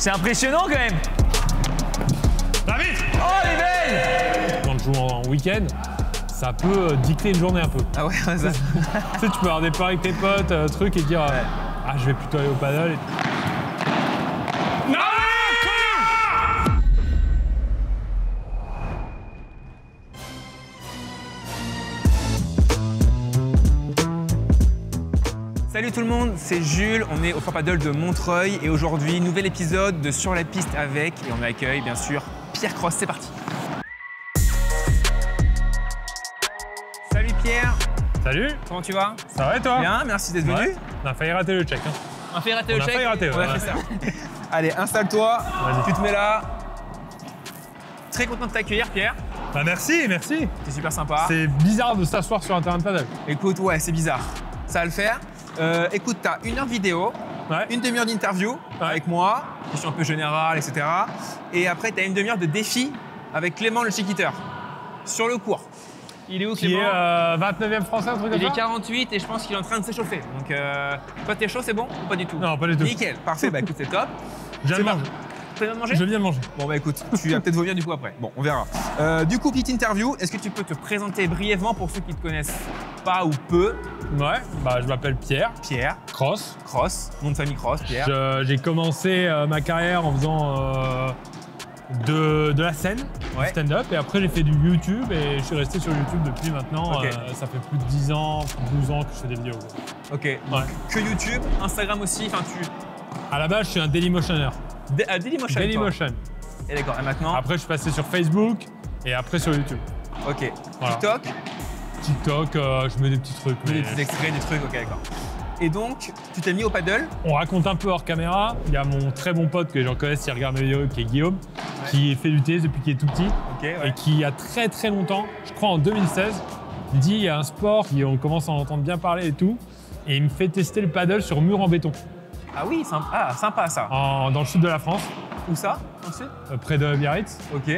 C'est impressionnant quand même. David! Oh, elle est belle! Quand je joue en week-end, ça peut dicter une journée un peu. Ah ouais, ça. Tu sais, tu peux avoir des paris avec tes potes, trucs, et dire ah, je vais plutôt aller au paddle. Non! Salut tout le monde, c'est Jules, on est au Fort Paddle de Montreuil et aujourd'hui, nouvel épisode de Sur la piste avec, et on accueille bien sûr Pierre Cross, c'est parti. Salut Pierre. Salut! Comment tu vas? Ça va et toi? Bien, merci d'être venu. On a failli rater le check. Hein. On a failli rater le check. On a failli rater, on a fait ça. Allez, installe-toi, tu te mets là. Très content de t'accueillir Pierre. Bah merci, merci. C'est super sympa. C'est bizarre de s'asseoir sur un terrain de paddle. Écoute, ouais, c'est bizarre. Ça va le faire. Écoute, tu as 1 heure vidéo, une demi-heure d'interview avec moi, questions un peu générales, etc. Et après, tu as une demi-heure de défi avec Clément le chiquiteur sur le cours. Il est où Clément? Qui est 29e français, un truc comme ça? Il est 48 et je pense qu'il est en train de s'échauffer. Donc, toi, t'es chaud, c'est bon ou pas du tout? Non, pas du tout. Nickel, parfait. Bah écoute, c'est top. Je viens de manger. Tu viens de manger? Je viens de manger. Bon bah écoute, tu vas peut-être vomir du coup après. Bon, on verra. Du coup, petite interview. Est-ce que tu peux te présenter brièvement pour ceux qui te connaissent pas ou peu? Ouais, bah je m'appelle Pierre. Pierre. Cross. Cross. Nom de famille Cross, Pierre. J'ai commencé ma carrière en faisant de la scène, du stand-up, et après j'ai fait du YouTube et je suis resté sur YouTube depuis maintenant. Ça fait plus de 10 ans, plus de 12 ans que je fais des vidéos. Ok, donc que YouTube, Instagram aussi, enfin tu... À la base, je suis un Dailymotionner. Dailymotion. Dailymotion. Et d'accord, et maintenant? Après, je suis passé sur Facebook et après sur YouTube. Ok. Voilà. TikTok? TikTok, je mets des petits trucs. Des petits extraits, des trucs, ok, d'accord. Et donc, tu t'es mis au paddle? On raconte un peu hors caméra. Il y a mon très bon pote que j'en connais, s'il regarde mes vidéos, qui est Guillaume, qui fait du tennis depuis qu'il est tout petit. Et qui, il y a très très longtemps, je crois en 2016, dit il y a un sport, on commence à en entendre bien parler et tout, et il me fait tester le paddle sur mur en béton. Ah oui, sympa ça. Dans le sud de la France. Où ça, dans le sud? Près de Biarritz. Ok.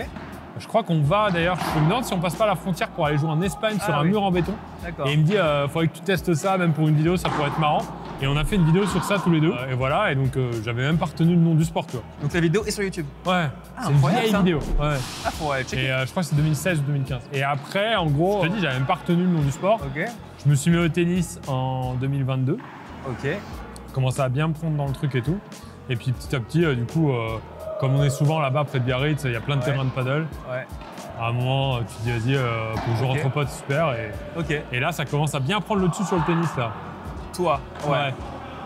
Je crois qu'on va d'ailleurs, je me demande si on passe pas la frontière pour aller jouer en Espagne sur un mur en béton. D'accord. Et il me dit, faudrait que tu testes ça, même pour une vidéo, ça pourrait être marrant. Et on a fait une vidéo sur ça tous les deux. Et voilà, et donc j'avais même pas retenu le nom du sport, quoi. Donc la vidéo est sur YouTube? Ouais, c'est une vieille vidéo. Ouais. Ah, faut checker. Et je crois que c'est 2016 ou 2015. Et après, en gros, je te dis, j'avais même pas retenu le nom du sport. Ok. Je me suis mis au tennis en 2022. Ok. Commençé à bien me prendre dans le truc et tout. Et puis petit à petit, du coup, comme on est souvent là-bas près de Biarritz, il y a plein de terrains de paddle. Ouais. À un moment, tu te dis, vas-y, pour jouer entre potes, super. Et là, ça commence à bien prendre le dessus sur le tennis, là. Toi? Ouais.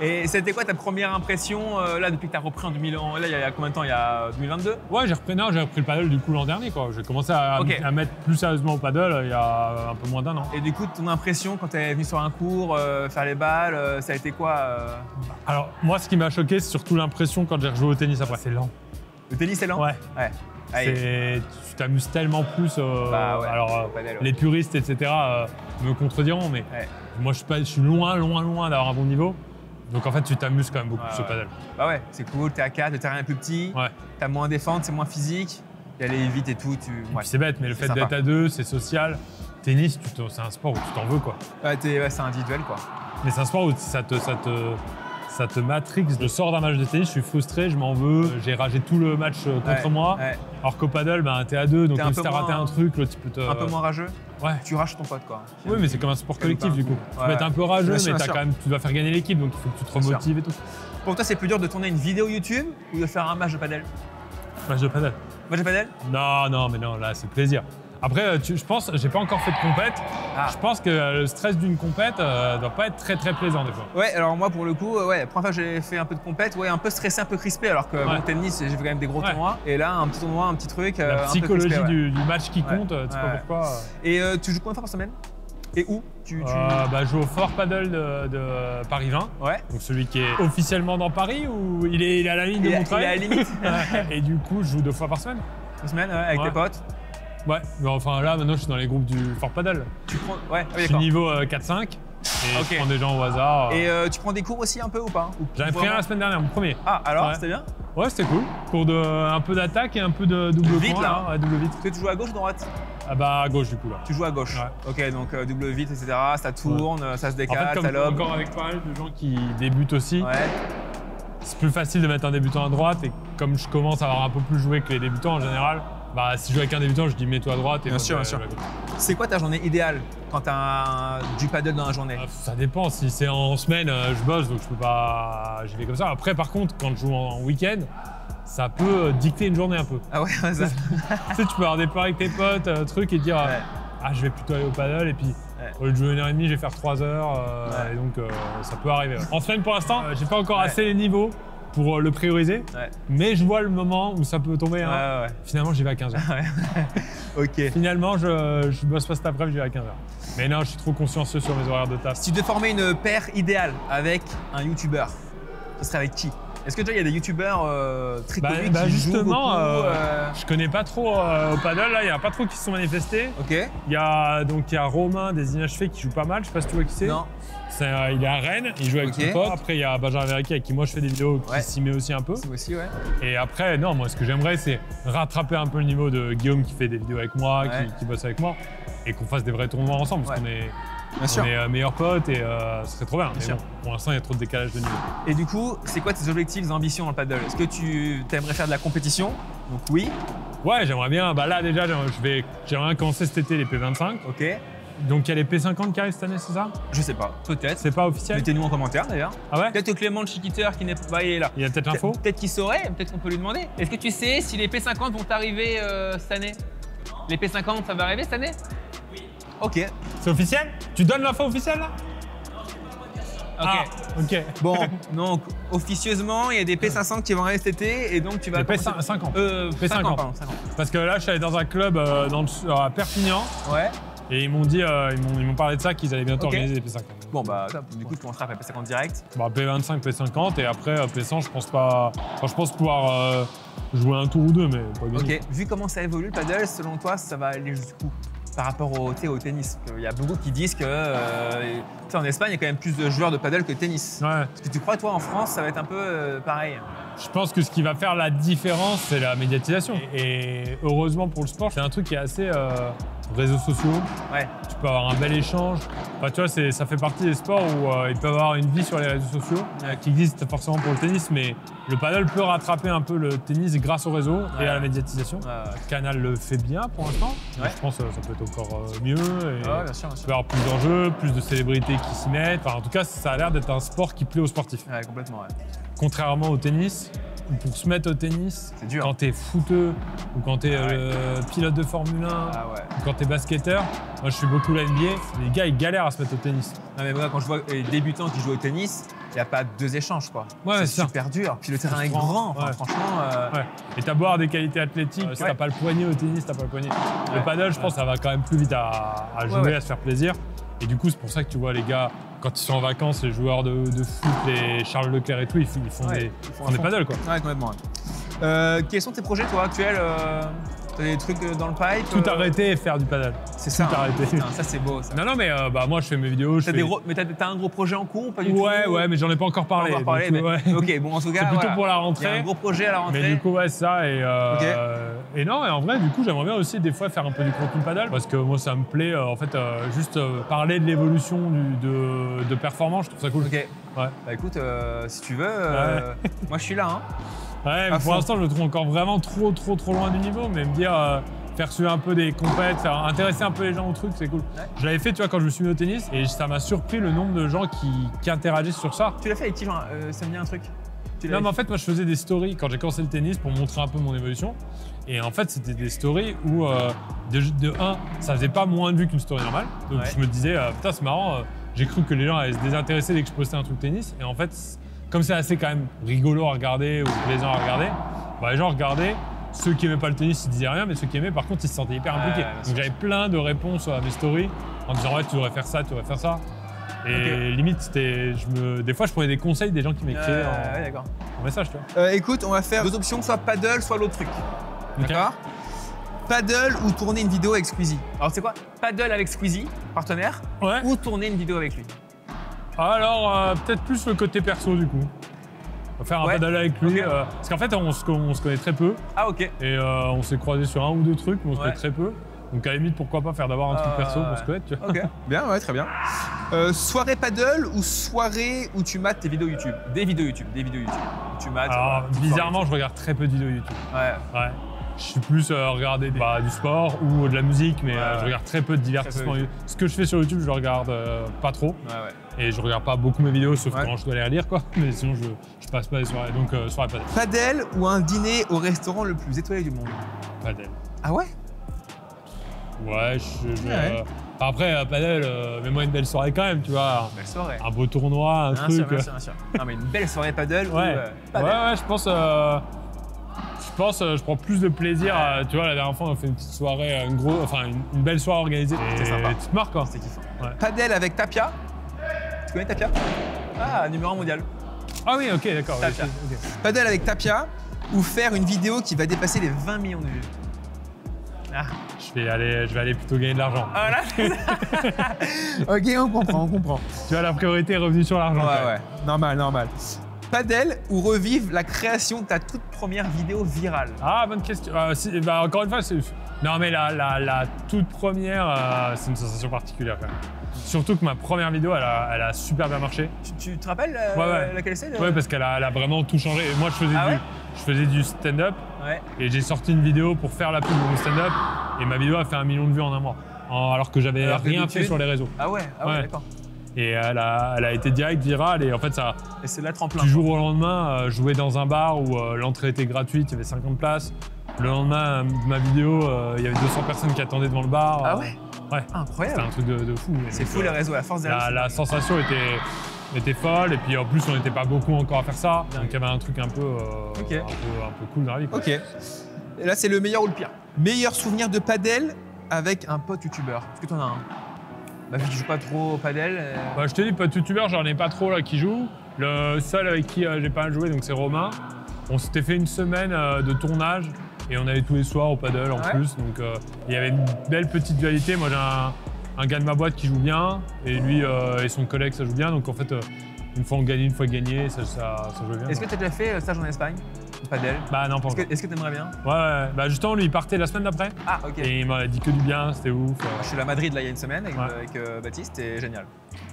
Et c'était quoi ta première impression, là, depuis que tu as repris en 2000 ans? Là, il y a combien de temps? Il y a 2022? Ouais, j'ai repris le paddle du coup l'an dernier, quoi. J'ai commencé à mettre plus sérieusement au paddle il y a un peu moins d'1 an. Et du coup, ton impression quand tu es venu sur un cours, faire les balles, ça a été quoi? Alors, moi, ce qui m'a choqué, c'est surtout l'impression quand j'ai rejoué au tennis après. C'est lent. Le tennis, c'est lent? Ouais. Tu t'amuses tellement plus. Alors, les puristes, etc., me contrediront, mais moi, je suis loin d'avoir un bon niveau. Donc en fait, tu t'amuses quand même beaucoup sur le paddle. Bah ouais, c'est cool, t'es à 4, le terrain est plus petit, t'as moins à défendre, c'est moins physique, y aller vite et tout. C'est bête, mais le fait d'être à 2, c'est social. Tennis, c'est un sport où tu t'en veux, quoi. Ouais, c'est individuel, quoi. Mais c'est un sport où ça te matrix. Je sors d'un match de tennis, je suis frustré, je m'en veux, j'ai ragé tout le match contre moi. Alors qu'au paddle, t'es à 2, donc si t'as raté un truc, l'autre, tu peux te... Un peu moins rageux? Ouais. Tu rages ton pote, quoi. Oui, mais c'est comme un sport collectif, du coup. Tu peux être un peu rageux, mais quand même, tu dois faire gagner l'équipe, donc il faut que tu te remotives et tout. Pour toi, c'est plus dur de tourner une vidéo YouTube ou de faire un match de paddle? Match de paddle. Match de paddle? Non, mais non, là, c'est plaisir. Après, je pense, j'ai pas encore fait de compète. Je pense que le stress d'une compète doit pas être très très plaisant des fois. Ouais, alors moi pour le coup, la première fois que j'ai fait un peu de compète, un peu stressé, un peu crispé, alors que mon tennis, j'ai fait quand même des gros tournois. Et là, un petit tournoi, un petit truc. La psychologie un peu crispé, du match qui compte, tu sais pas pourquoi. Et tu joues combien de fois par semaine? Et où je joue au Fort Paddle de Paris 20. Donc celui qui est officiellement dans Paris ou il est à la ligne de Montreuil? Il est à la limite. Et du coup, je joue 2 fois par semaine. 2 semaines, avec tes potes? Ouais, mais enfin là maintenant je suis dans les groupes du Fort Paddle. Tu prends... je suis niveau 4-5 et je prends des gens au hasard. Et tu prends des cours aussi un peu ou pas? J'en ai pris un la semaine dernière, mon premier. Ah alors, c'était bien? Ouais, c'était cool. Cours un peu d'attaque et un peu de double vite, point, là. Double vite. Tu joues à gauche ou droite? Ah bah à gauche du coup là. Tu joues à gauche. Ok, donc double vite, etc. Ça tourne, ça se décale, en fait, ça lobe. encore avec pas mal de gens qui débutent aussi. c'est plus facile de mettre un débutant à droite et comme je commence à avoir un peu plus joué que les débutants en général, bah si je joue avec un débutant, je dis mets-toi à droite et bien sûr. C'est quoi ta journée idéale quand tu as du paddle dans la journée? Ça dépend, si c'est en semaine, je bosse donc je peux pas, j'y vais comme ça. Après par contre, quand je joue en week-end, ça peut dicter une journée un peu. Ah ouais, ça. Tu sais, tu peux avoir des plans avec tes potes, truc et dire ah je vais plutôt aller au paddle et puis au lieu de jouer 1h30, je vais faire 3 heures et donc ça peut arriver. En semaine pour l'instant, j'ai pas encore assez les niveaux pour le prioriser, mais je vois le moment où ça peut tomber. Finalement, j'y vais à 15h. Ok. Finalement, je bosse pas cet après-midi, j'y vais à 15h. Mais non, je suis trop consciencieux sur mes horaires de taf. Si tu devais former une paire idéale avec un youtubeur, ce serait avec qui? Est-ce que déjà il y a des youtubeurs très connus qui justement, jouent beaucoup, je connais pas trop au paddle, là, il y a pas trop qui se sont manifestés. Ok. Il y a Romain des Inachevés qui joue pas mal, je sais pas si tu vois qui c'est. Non. Il est à Rennes, il joue avec son pote. Après, il y a Benjamin Verrecki avec qui moi je fais des vidéos qui s'y met aussi un peu. Aussi, Et après, non, moi ce que j'aimerais c'est rattraper un peu le niveau de Guillaume qui fait des vidéos avec moi, qui bosse avec moi, et qu'on fasse des vrais tournois ensemble parce qu'on est. On est meilleurs potes et ce serait trop bien. Mais bon, pour l'instant, il y a trop de décalage de niveau. Et du coup, c'est quoi tes objectifs, tes ambitions dans le paddle? Est-ce que tu aimerais faire de la compétition? Donc oui. Ouais, j'aimerais bien. Bah là, déjà, j'aimerais bien commencer cet été les P25. Ok. Donc il y a les P50 qui arrivent cette année, c'est ça? Je sais pas, peut-être. C'est pas officiel? Mettez-nous en commentaire d'ailleurs. Ah ouais? Peut-être Clément le chiquiteur qui n'est pas, il est là. Il y a peut-être l'info? Peut-être qu'il saurait, peut-être qu'on peut lui demander. Est-ce que tu sais si les P50 vont arriver cette année? Les P50, ça va arriver cette année? Oui. Ok. C'est officiel? Tu donnes l'info officielle là? Ok. Ah, ok. Bon, donc officieusement, il y a des P500 qui vont arriver cet été et donc tu vas. Les P50. P50, pardon. Parce que là, je suis allé dans un club à Perpignan. Ouais. Et ils m'ont dit, ils m'ont parlé de ça, qu'ils allaient bientôt organiser les P50. Bon bah, du coup, tu commenceras après P50 direct. Bah, P25, P50 et après P100, je pense pas. Enfin, je pense pouvoir jouer un tour ou deux, mais pas gagner. Ok. Vu comment ça évolue le paddle, selon toi, ça va aller jusqu'où par rapport au tennis? Il y a beaucoup qui disent que en Espagne, il y a quand même plus de joueurs de paddle que de tennis. Ouais. Est-ce que tu crois, toi, en France, ça va être un peu pareil? Je pense que ce qui va faire la différence, c'est la médiatisation. Et heureusement pour le sport, c'est un truc qui est assez réseaux sociaux. Ouais. Tu peux avoir un bel échange. Enfin, tu vois, ça fait partie des sports où ils peuvent avoir une vie sur les réseaux sociaux qui existent forcément pour le tennis, mais le paddle peut rattraper un peu le tennis grâce au réseau et à la médiatisation. Canal le fait bien pour l'instant. Je pense que ça peut être encore mieux. Et bien sûr. Tu peux avoir plus d'enjeux, plus de célébrités qui s'y mettent. Enfin, en tout cas, ça a l'air d'être un sport qui plaît aux sportifs. Ouais, complètement, Contrairement au tennis, pour se mettre au tennis, c'est dur. Quand t'es footeux ou quand t'es pilote de Formule 1 ou quand t'es basketteur, moi je fais beaucoup la NBA, les gars ils galèrent à se mettre au tennis. Non mais moi quand je vois les débutants qui jouent au tennis, il n'y a pas deux échanges quoi. Ouais, c'est super dur. Puis le terrain est grand, franchement. Et t'as beau avoir des qualités athlétiques, si t'as pas le poignet au tennis, t'as pas le poignet. Le paddle, je pense, ça va quand même plus vite à jouer, à se faire plaisir. Et du coup, c'est pour ça que tu vois les gars, quand ils sont en vacances, les joueurs de foot, les Charles Leclerc et tout, ils font des paddles quoi. Ouais, complètement. Quels sont tes projets toi actuels? T'as des trucs dans le pipe? Tout arrêter et faire du paddle. C'est ça. Tout arrêter. Putain, ça c'est beau ça. Non mais moi je fais mes vidéos. Mais t'as un gros projet en cours ou pas du tout? Ouais, mais j'en ai pas encore parlé. Ok, bon en tout cas. C'est plutôt pour la rentrée. Il y a un gros projet à la rentrée. Mais du coup, c'est ça. Et non, et en vrai, du coup, j'aimerais bien aussi des fois faire un peu du contenu paddle parce que moi ça me plaît. En fait, juste parler de l'évolution de performance, je trouve ça cool. Ok. Bah écoute, si tu veux, moi je suis là. Ouais, mais pour l'instant, je le trouve encore vraiment trop loin du niveau, mais me dire faire suivre un peu des compètes, intéresser un peu les gens au truc, c'est cool. Je l'avais fait, tu vois, quand je me suis mis au tennis, et ça m'a surpris le nombre de gens qui interagissent sur ça. Tu l'as fait avec qui, genre, ça me dit un truc? Non, mais en fait, moi, je faisais des stories quand j'ai commencé le tennis pour montrer un peu mon évolution. Et en fait, c'était des stories où, de un, ça faisait pas moins de vues qu'une story normale. Donc, je me disais, putain, c'est marrant, j'ai cru que les gens allaient se désintéresser dès que je postais un truc tennis. Et en fait, comme c'est assez quand même rigolo à regarder ou plaisant à regarder, les gens regardaient. Ceux qui aimaient pas le tennis, ils disaient rien, mais ceux qui aimaient, par contre, ils se sentaient hyper impliqués. Donc j'avais plein de réponses à mes stories en disant ouais, tu devrais faire ça, tu devrais faire ça. Et limite, des fois, je prenais des conseils des gens qui m'écrivaient en message, tu vois. Écoute, on va faire deux options, soit paddle, soit l'autre truc. D'accord? Paddle ou tourner une vidéo avec Squeezie. Alors c'est quoi? Paddle avec Squeezie, partenaire, ou tourner une vidéo avec lui? Alors, peut-être plus le côté perso du coup. On va faire un paddle avec lui. Parce qu'en fait, on se connaît très peu. Ah, ok. Et on s'est croisés sur un ou deux trucs, mais on se connaît très peu. Donc à la limite, pourquoi pas faire d'abord un truc perso pour se connaître, tu vois. Ok, bien, ouais, très bien. Soirée paddle ou soirée où tu mates tes vidéos YouTube? Des vidéos YouTube. Où tu mates. Alors, bizarrement, je regarde très peu de vidéos YouTube. Ouais. Je suis plus regarder du sport ou de la musique, mais je regarde très peu de divertissement. Ce que je fais sur YouTube, je le regarde pas trop. Et je regarde pas beaucoup mes vidéos, sauf quand je dois les relire, quoi. Mais sinon, je passe pas les soirées. Donc, soirée paddle. Paddle ou un dîner au restaurant le plus étoilé du monde? Paddle. Ah ouais? Ouais, après, paddle, mets-moi une belle soirée quand même, tu vois. Belle soirée. Un beau tournoi, un truc. Bien sûr. Non, mais une belle soirée paddle ouais. ou paddle. Ouais, je prends plus de plaisir. Tu vois, la dernière fois, on a fait une petite soirée, une belle soirée organisée. C'était sympa. Tu te marques, quoi. C'était kiffant. Paddle avec Tapia. Tu connais Tapia? Ah, numéro 1 mondial. Ah oui, ok, d'accord. Tapia. Okay. Paddle avec Tapia ou faire une vidéo qui va dépasser les 20 millions de vues? Je vais aller plutôt gagner de l'argent. Ah là. Ok, on comprend. Tu vois, la priorité est revenue sur l'argent. Ouais. Normal. Paddle ou revivre la création de ta toute première vidéo virale? Ah, bonne question. Encore une fois, non, mais la toute première, c'est une sensation particulière quand même. Surtout que ma première vidéo, elle a super bien marché. Tu te rappelles laquelle c'est? Ouais, parce qu'elle a vraiment tout changé. Et moi, je faisais du stand-up et j'ai sorti une vidéo pour faire la pub de mon stand-up et ma vidéo a fait 1 million de vues en un mois. Alors que j'avais rien fait sur les réseaux. Ah ouais, d'accord. Et elle a été direct virale et en fait ça. Et c'est la tremplin. Du jour au lendemain, jouer dans un bar où l'entrée était gratuite, il y avait 50 places. Le lendemain de ma vidéo, il y avait 200 personnes qui attendaient devant le bar. Ah ouais? Ouais. Incroyable. C'était un truc de fou. C'est fou les réseaux, la force des réseaux. La sensation était folle et puis en plus on n'était pas beaucoup encore à faire ça. Donc il y avait un truc un peu cool dans la vie. Quoi. Ok. Et là c'est le meilleur ou le pire? Meilleur souvenir de paddle avec un pote youtubeur. Est-ce que tu en as un? Bah, vu que tu joues pas trop au paddle. Bah, je te dis, pote youtubeur, j'en ai pas trop là qui joue. Le seul avec qui j'ai pas joué, donc c'est Romain. On s'était fait une semaine de tournage et on allait tous les soirs au paddle en plus. Donc il y avait une belle petite dualité. Moi j'ai un gars de ma boîte qui joue bien et lui et son collègue ça joue bien. Donc en fait, une fois on gagnait, une fois gagné, ça joue bien. Est-ce que tu as déjà fait stage en Espagne? Paddle? Bah non, pas encore. Est-ce que tu aimerais bien? Ouais. Bah justement, lui il partait la semaine d'après. Ah ok. Et il m'a dit que du bien, c'était ouf. Je suis à Madrid là il y a une semaine avec Baptiste, c'était génial.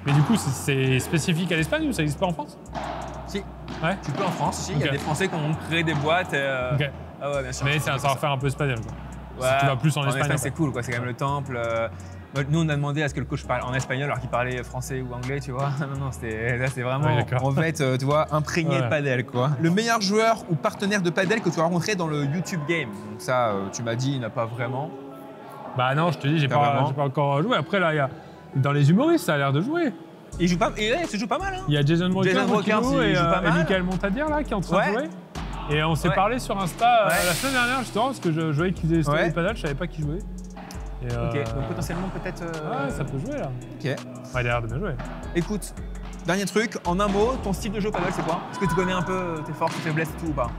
Mais du coup, c'est spécifique à l'Espagne ou ça n'existe pas en France? Si. Ouais. Tu peux en France, si. Il y a des Français qui ont créé des boîtes. Ok. Ah ouais, bien sûr. Mais c'est un savoir-faire un peu espagnol. Quoi. Ouais. Si tu vas plus en Espagne. C'est cool, quoi. C'est quand même le temple. Nous, on a demandé à ce que le coach parle en espagnol alors qu'il parlait français ou anglais, tu vois. Non, c'est vraiment. On va être, tu vois, imprégné de paddle, quoi. Le meilleur joueur ou partenaire de paddle que tu as rencontré dans le YouTube game. Donc ça, tu m'as dit, il n'a pas vraiment. Bah non, je te dis, j'ai pas encore joué. Après là, dans les humoristes, ça a l'air de jouer. Il joue pas, il se joue pas mal. Hein. Il y a Jason Walker qui joue et Michael Montadier là qui est en train de jouer. Et on s'est parlé sur Insta la semaine dernière justement parce que je voyais qu'ils faisaient des stories de paddle, je savais pas qui jouait. Ok, donc potentiellement peut-être. Ouais, ça peut jouer là. Ok. Ouais, il a l'air de bien jouer. Écoute, dernier truc, en un mot, ton style de jeu paddle c'est quoi? Est-ce que tu connais un peu tes forces, tes faiblesses et tout ou pas?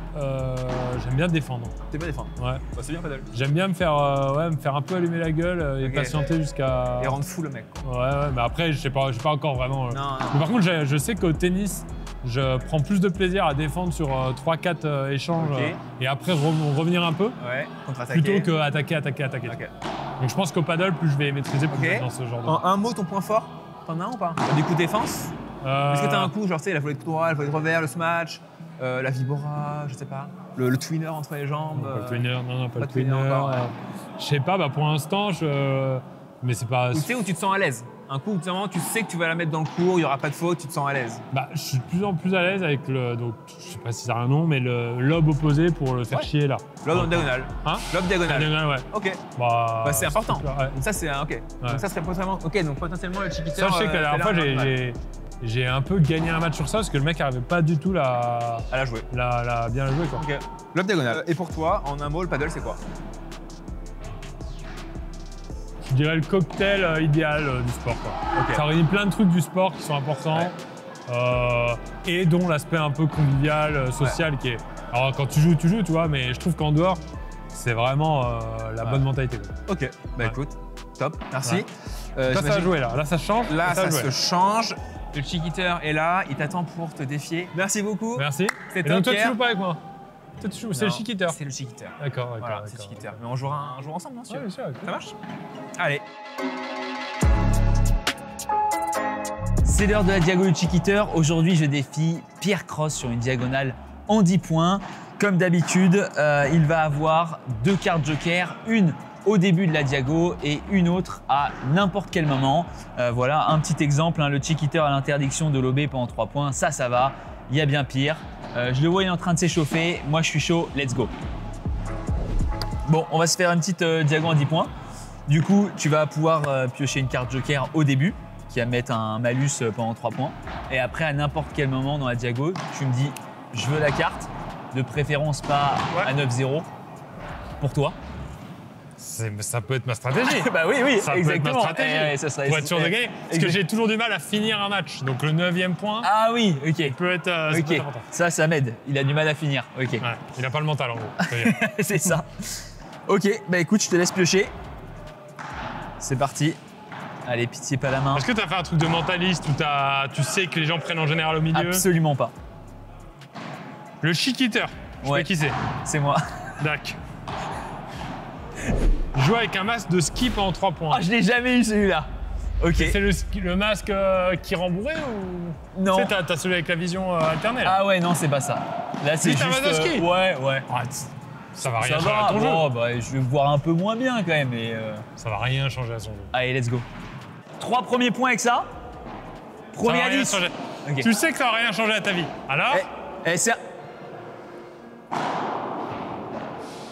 J'aime bien défendre. T'aimes bien défendre? Ouais. Bah, c'est bien paddle. J'aime bien me faire un peu allumer la gueule et patienter jusqu'à. Et rendre fou le mec. Quoi. Ouais, mais après, je sais pas encore vraiment. Non. Mais par contre, je sais qu'au tennis, je prends plus de plaisir à défendre sur 3-4 échanges et après revenir un peu. Ouais, contre-attaquer. Plutôt qu'attaquer. Okay. Donc je pense qu'au paddle, plus je vais maîtriser, plus dans ce genre de. En un mot, ton point fort, t'en as un ou pas? Des coups de défense? Est-ce que t'as un coup, genre tu sais, la volée de droit, la volée de revers, le smash, la vibora, je sais pas, le twinner entre les jambes? Pas le twinner, non, pas le twinner. Je sais pas, pour l'instant, mais c'est pas. Ou tu sais où tu te sens à l'aise? Un coup, tu sais que tu vas la mettre dans le cours, il n'y aura pas de faute, tu te sens à l'aise. Bah, je suis de plus en plus à l'aise avec donc je sais pas si ça a un nom, mais le lob opposé pour le faire chier là. Lob en diagonale. Hein? Lob diagonale. Diagonale, ouais. Ok. Bah c'est important. Donc ça c'est ok. Ouais. Donc ça serait potentiellement. Ok, donc potentiellement le chiquiteur. Ça, je sais que la dernière fois j'ai un peu gagné un match sur ça parce que le mec n'arrivait pas du tout à la jouer. Bien la jouer quoi. Ok. Lob diagonale. Et pour toi, en un mot, le paddle c'est quoi? Je dirais le cocktail idéal du sport. Quoi. Okay. Ça réunit plein de trucs du sport qui sont importants et dont l'aspect un peu convivial, social qui est. Alors quand tu joues, tu vois, mais je trouve qu'en dehors, c'est vraiment la bonne mentalité. Quoi. Ok, bah écoute, top, merci. Ça va jouer là, ça change. Là, ça se change. Le chiquiteur est là, il t'attend pour te défier. Merci beaucoup. Merci. C'était donc toi, tu joues pas avec moi? C'est le chiquiteur. C'est le chiquiteur. D'accord. Voilà, c'est le chiquiteur. Mais on jouera un jour ensemble, bien sûr. Ouais, bien sûr. Ça marche? Allez. C'est l'heure de la Diago du Chiquiteur. Aujourd'hui, je défie Pierre Cross sur une diagonale en 10 points. Comme d'habitude, il va avoir 2 cartes joker, une au début de la Diago et une autre à n'importe quel moment. Voilà un petit exemple, hein, le Chiquiteur a l'interdiction de lober pendant 3 points. Ça va. Il y a bien pire. Je le vois, il est en train de s'échauffer. Moi, je suis chaud. Let's go. Bon, on va se faire une petite Diago en 10 points. Du coup, tu vas pouvoir piocher une carte joker au début qui va mettre un malus pendant 3 points. Et après, à n'importe quel moment dans la Diago, tu me dis je veux la carte, de préférence pas à 9-0 pour toi. Ça peut être ma stratégie. Bah oui, ça exactement. Peut être ma stratégie. Ça serait, pour être sûr de gagner. Parce que j'ai toujours du mal à finir un match. Donc le 9e point. Ah oui, ok. Peut être, peut être important. Ça m'aide. Il a du mal à finir. Ok. Ouais, il n'a pas le mental en gros. C'est ça. Ok, bah écoute, je te laisse piocher. C'est parti. Allez, pitié pas la main. Est-ce que tu as fait un truc de mentaliste où tu sais que les gens prennent en général au milieu? Absolument pas. Le Chiquiteur. Je sais qui c'est. C'est moi. D'accord. Jouer avec un masque de ski pendant 3 points. Ah, je l'ai jamais eu celui-là. Ok. C'est le masque qui rend bourré ou? Non. Tu sais, t'as celui avec la vision alternée là. Ah ouais, non, c'est pas ça. Là, c'est juste. Un masque de ski. Ouais. Ça va rien changer à ton jeu. Bah, je vais voir un peu moins bien quand même. Mais ça va rien changer à son jeu. Allez, let's go. 3 premiers points avec ça. Premier à 10. Okay. Tu sais que ça va rien changer à ta vie. Alors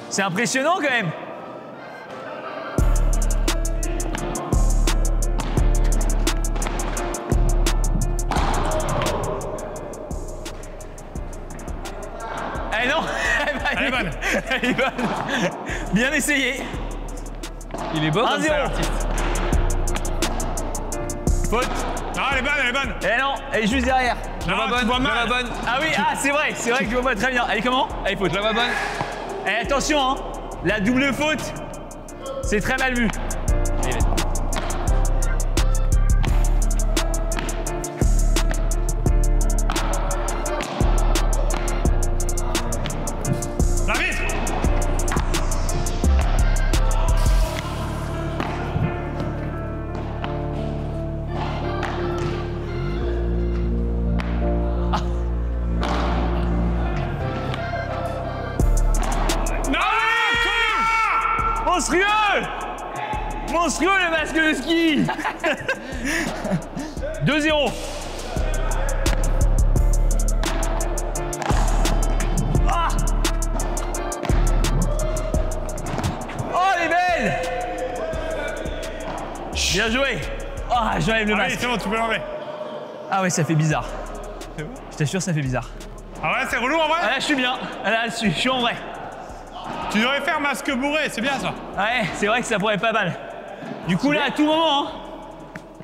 c'est impressionnant quand même. Eh non. Elle est bonne. Elle est bonne. Bien essayé. Il est beau comme ça, l'artiste. Faute. Non, elle est bonne. Eh non, elle est juste derrière. Je la bonne. Ah oui, c'est vrai que je vois pas très bien. Elle est comment? Elle est faute. Je la vois bonne. Eh, attention, hein. La double faute, c'est très mal vu. Monstrueux le masque de ski. 2-0. Ah. Oh, elle est belle. Bien joué. Ah, j'enlève le masque. C'est bon, tu peux l'enlever. Ah ouais, ça fait bizarre. Je t'assure, ça fait bizarre. Ah ouais, c'est relou en vrai. Ah là, je suis bien. Là, je suis en vrai. Tu devrais faire masque bourré, c'est bien ça. Ouais, c'est vrai que ça pourrait être pas mal. Du coup, là, à tout moment, hein.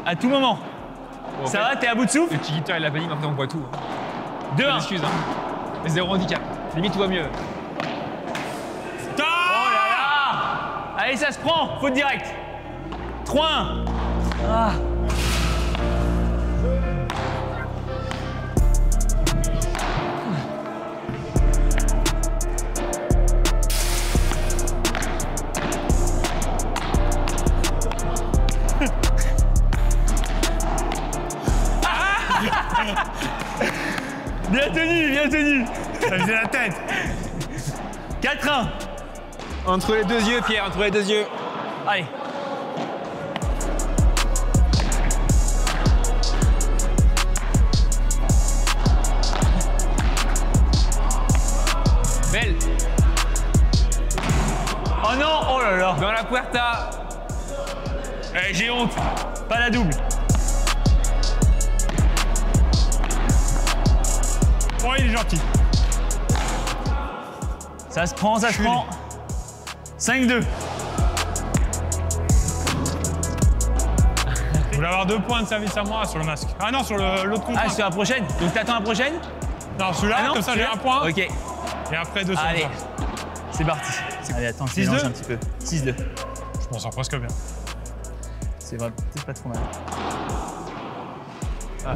À tout moment. Bon, ça va, t'es à bout de souffle? Le Chiquiteur, il a pas dit, maintenant on voit tout. 2-1. Excuse, hein. Mais 0 handicap. Limite, tout va mieux. Oh là là. Allez, ça se prend. Faute direct. 3-1. Ah. Bien tenu. Ça faisait la tête. 4-1. Entre les 2 yeux, Pierre, entre les 2 yeux. Allez. Belle. Oh non, oh là là. Dans la puerta. J'ai honte. Pas la double. Oh, il est gentil. Ça se prend. 5-2. Vous voulez avoir 2 points de service à moi sur le masque. Ah non, sur l'autre contrat. Ah, sur la prochaine? Donc t'attends la prochaine? Non, celui-là, comme ça j'ai un point. Ok. Et après 2 sur le Allez, masque. c'est parti. Allez, attends, je mélange un petit peu. 6-2. Je m'en sors presque bien. C'est vrai, peut-être pas trop mal. Ah.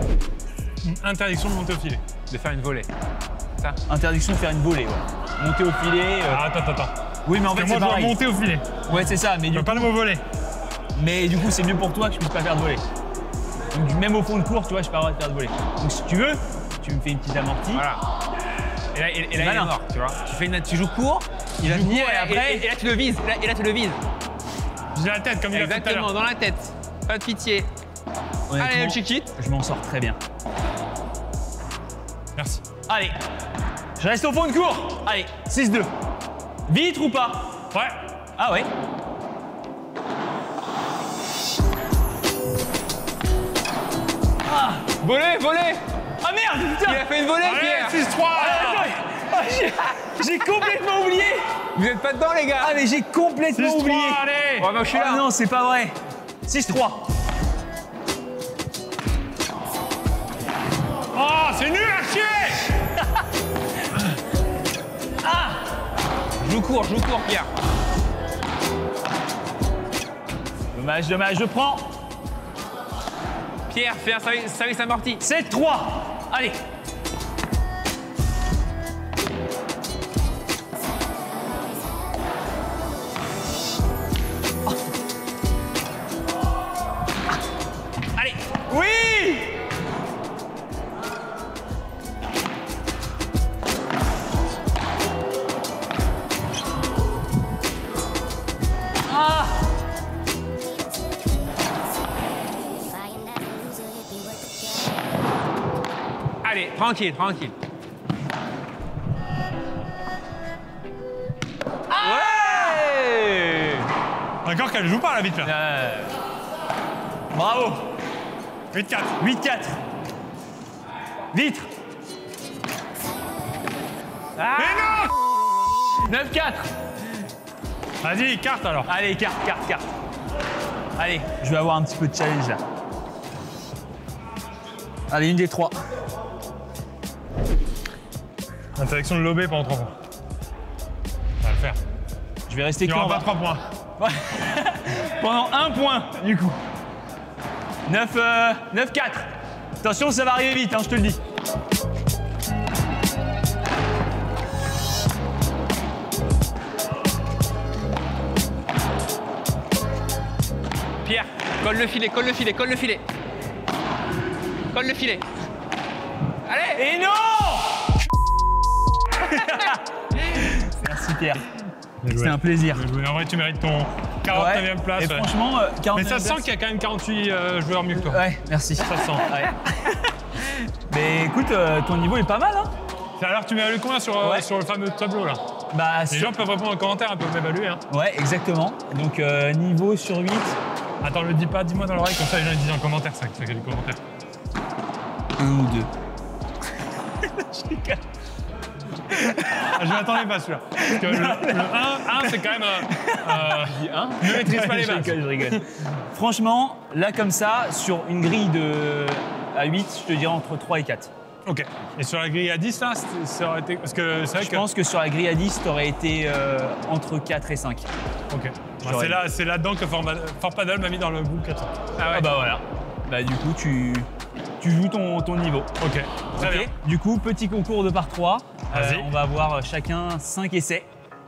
Interdiction de monter au filet. De faire une volée. Ça. Interdiction de faire une volée, ouais. Monter au filet. Ah, attends. Oui, mais en fait, moi, c'est je dois pareil. monter au filet. Ouais, c'est ça, mais Je veux pas le mot voler. Mais du coup, c'est mieux pour toi que je puisse pas faire de volée. Donc même au fond de cours, tu vois, je n'ai pas le droit de faire de volley. Donc si tu veux, tu me fais une petite amortie. Voilà. Et là, il est mort, tu vois. Tu joues court, il va venir et après. Et là, tu le vises. Et là, tu le vises. J'ai la tête comme il a fait tout à l'heure. Exactement, dans la tête. Pas de pitié. Allez, le chiquit. Je m'en sors très bien. Merci. Allez, je reste au fond de cours. Allez, 6-2. Vitre ou pas? Ouais. Ah ouais. Ah, Volley, volley. ah merde, putain. Il a fait une volée, Pierre. Allez, 6-3. J'ai complètement oublié. Vous êtes pas dedans, les gars. Ah mais j'ai complètement 6-3, oublié. allez. Oh, bah, je suis là. Ah non, c'est pas vrai. 6-3. Oh, c'est nul à chier. Joue court, Pierre. Dommage, dommage, je prends. Pierre, fais un service amorti. 7-3. Allez. Allez. Oui. Ah. Allez, tranquille. Ouais. Encore qu'elle joue pas la vitre là. Bravo. 8-4. 8-4. Vitre. Mais non. 9-4. Vas-y, carte alors. Allez, carte. Allez, je vais avoir un petit peu de challenge là. Allez, une des 3. Interdiction de lober pendant 3 points. Ça va le faire. Je vais rester Il n'y que en aura bas. pas 3 points. Pendant 1 point, du coup. 9-4. Attention, ça va arriver vite, hein, je te le dis. Pierre, colle le filet. Colle le filet. Allez. Et non. Merci Pierre. C'était un plaisir. Bien joué. En vrai, tu mérites ton 49e place. Et ouais. franchement, 49e Mais ça place. sent qu'il y a quand même 48 joueurs mieux que toi. Ouais, merci. Ça sent. Ouais. Mais écoute, ton niveau est pas mal, hein. Alors, tu m'as lu combien sur le fameux tableau là? Bah, Les gens peuvent répondre en commentaire, ils peuvent m'évaluer. Hein. Ouais, exactement. Donc, niveau sur 8. Attends, le dis pas, dis-moi dans l'oreille, comme ça les gens ils disent en commentaire, ça qu'il y a des commentaires. 1 ou 2. Je m'attendais pas celui-là. Parce que le 1, c'est quand même. Ne maîtrise pas les bases. Je rigole. Franchement, là, comme ça, sur une grille à 8, je te dirais entre 3 et 4. Ok. Et sur la grille à 10, là, ça aurait été. Parce que c'est vrai Je que. pense que sur la grille à 10, tu aurais été entre 4 et 5. Ok. Bah, c'est là-dedans que Fort Paddle m'a mis dans le groupe 4. Ah ouais. Bah voilà. Bah du coup, tu joues ton niveau. Ok. Très bien. Du coup, petit concours de par 3. Vas-y. On va avoir chacun 5 essais.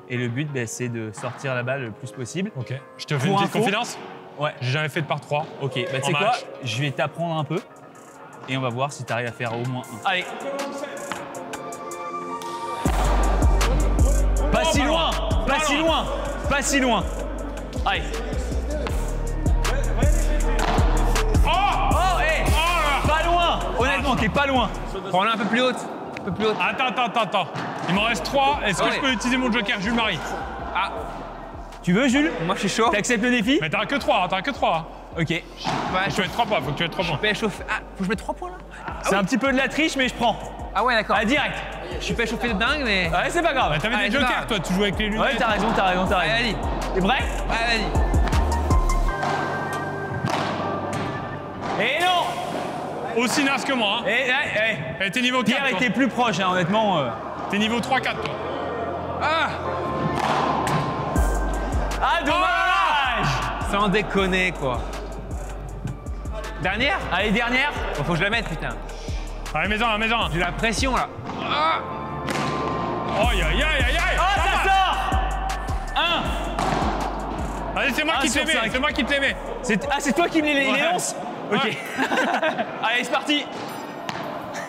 Et le but, c'est de sortir la balle le plus possible. Ok. Je te fais Pour une petite info. confidence. Ouais. J'ai jamais fait de par 3. Ok, bah tu sais En quoi? match. Je vais t'apprendre un peu. Et on va voir si tu arrives à faire au moins 1. Allez. Pas si loin. Pas si loin. Pas si loin. Allez. Oh, hé. Pas loin. Honnêtement, t'es pas loin. Prends-la un peu plus haute. Attends. Il m'en reste 3. Est-ce que je peux utiliser mon joker Jules Marie? Ah, Tu veux, Jules? moi je suis chaud. T'acceptes le défi? Mais t'as que 3. Ok. Ouais, Faut que tu aies 3 points. Faut que tu aies 3 points. je peux échauffer. Ah, faut que je mette 3 points là. C'est un petit peu de la triche, mais je prends. Ah ouais, d'accord. Ah, direct. Je suis pas échauffé de dingue, mais. Ouais, c'est pas grave. Bah, t'avais Allez, des c'est jokers, pas toi. Tu joues avec les lunettes. Ouais, t'as raison. Allez, vas-y. T'es prêt? Ouais, vas-y. Et non. Aussi naze que moi. Hein. Et T'es niveau 4. Pierre toi. était plus proche, hein, honnêtement. T'es niveau 3-4, toi. Ah, Ah, dommage. sans déconner, quoi. Dernière? Allez, dernière. Bon, faut que je la mette, putain. Allez, mets-en. J'ai la pression là. Ah, Aïe. Oh, ça sort. 1. Allez, c'est moi Un qui te sur les mets. 5. C'est moi qui te les mets. C'est toi qui me les Ouais. lance? Ok. Allez, c'est parti.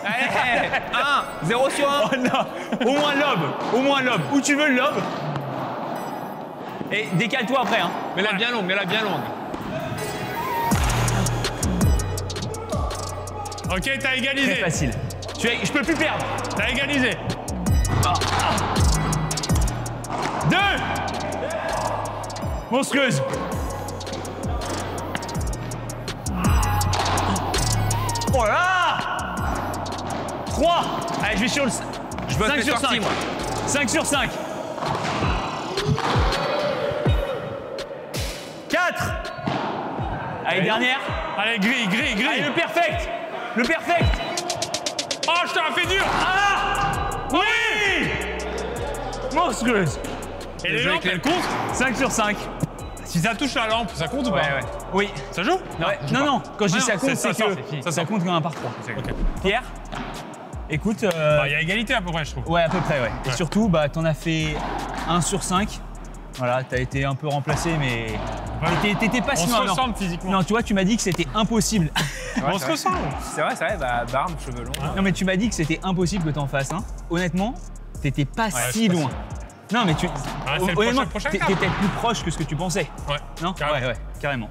Allez, 1, 0 sur 1. Oh non. Au moins lobe. Au moins lobe. Où tu veux le lobe. Et décale-toi après. Hein. Mets-la bien longue, mets-la bien longue. Ok, t'as Très égalisé. facile. Je peux plus perdre. T'as égalisé. 2. Monstrueuse. Oh là. 3. Allez, je vais sur le... Je veux 5 être sur sorti, 5. moi. 5 sur 5. 4. Allez, dernière. Allez, grille. Allez, le perfect. Le perfect. Oh, je t'en fait dur. Ah. Oui. Monstrueuse. Et les jeu lampes, avec elles comptent. 5 sur 5. Si ça touche la lampe, ça compte ou pas? Oui. Ça joue? Non, quand je dis non, ça compte, ça c'est sort, que c'est fini. ça Ça compte comme un par 3. Ok. Pierre, écoute, Bah, il y a égalité à peu près, je trouve. ouais, à peu près, ouais. Et Ouais. surtout, bah, t'en as fait 1 sur 5. Voilà, t'as été un peu remplacé, mais t'étais pas On si se loin. Non. ressemble physiquement. Non, tu vois, tu m'as dit que c'était impossible. On se ressemble. C'est vrai, bah, barbe, cheveux longs. Non, mais tu m'as dit que c'était impossible que t'en fasses un. Honnêtement, t'étais pas je si suis pas loin. Non, mais tu. c'est le honnêtement, prochain t'es cap. peut-être plus proche que ce que tu pensais. Ouais. Non Carrément. Ouais, carrément.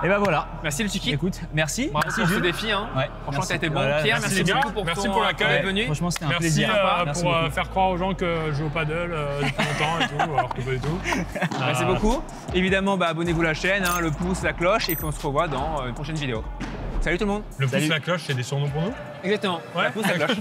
Et bah voilà. Merci le Tiki. Écoute, merci. Bravo merci pour ce Jules. défi. Hein. Ouais, Franchement, merci. ça a été bon. Voilà, Pierre, merci merci les gars. beaucoup pour Merci ton pour l'accueil. venue. Franchement, c'était un Merci plaisir. Merci pour beaucoup. faire croire aux gens que je joue au paddle depuis longtemps et tout, alors que pas du tout. Merci beaucoup. Évidemment, bah, abonnez-vous à la chaîne, hein, le pouce, la cloche, et puis on se revoit dans une prochaine vidéo. Salut tout le monde. Le pouce, Salut. la cloche, c'est des surnoms pour nous? Exactement. Ouais. Le pouce, la cloche.